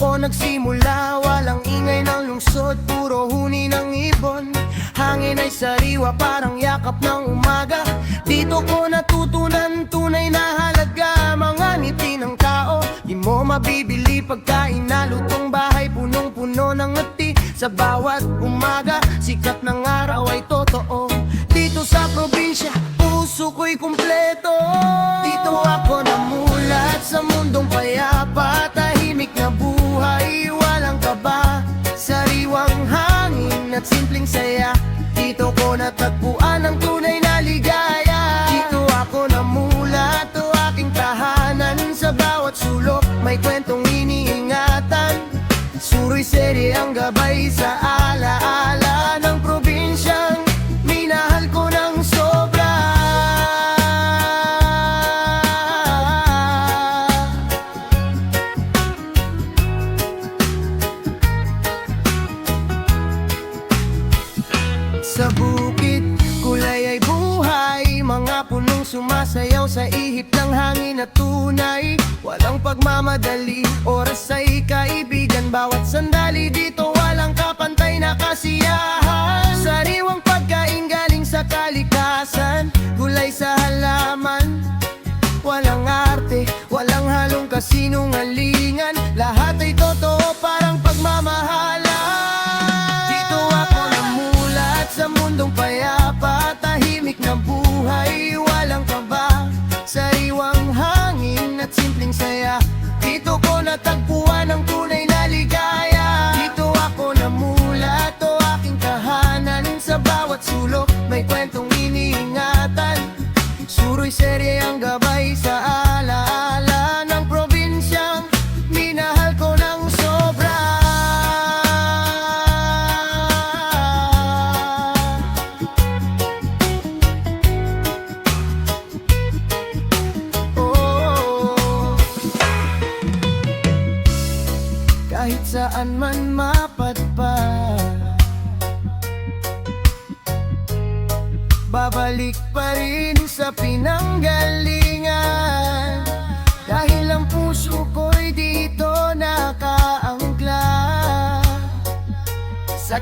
ako nagsimula, walang ingay ng lungsod, puro huni ng ibon. Hangin ay sariwa, parang yakap ng umaga. Dito ko natutunan tunay na halaga. Mga ngiti ng tao, di mo mabibili. Pagkain na lutong bahay, punong-puno ng ngiti. Sa bawat umaga, sikat ng araw ay totoo. Dito sa probinsya, puso ko'y kumpleto. Dito ako namulat sa mundong payapa. Tahimik na buhay, walang kaba. Sariwang hangin at simpleng saya. Dito ko natagpuan ang tunay na ligaya. Dito ako namulat, o aking tahanan. Sa bawat sulok, may kwentong iniingatan. Suro'y serye ang gabay sa alaala ng probinsyang minahal ko ng sobra. Sa bukid, kulay ay buhay. Mga punong sumasayaw sa ihip ng hangin na tunay. Walang pagmamadali, oras ay kaibigan. Bawat sandali dito, walang kapantay na kasiyahan. Sariwang pagkain galing sa kalikasan. Gulay sa halaman, walang arte, walang halong kasinungalingan. Lahat ay totoo, parang pagmamahalan. Dito ako namulat sa mundong payapa. Tahimik na buhay, walang kaba. Sariwang hangin at simpleng saya. Dito ko natagpuan ang tunay na ligaya. Dito ako namulat, o aking tahanan. Sa bawat sulok, may kwentong iniingatan. Suro'y serye ang gabay sa alaala ng probinsyang minahal ko ng sobra. Kahit saan man mapadpad, babalik pa rin sa pinanggalingan. Dahil ang puso ko'y dito nakaangkla sa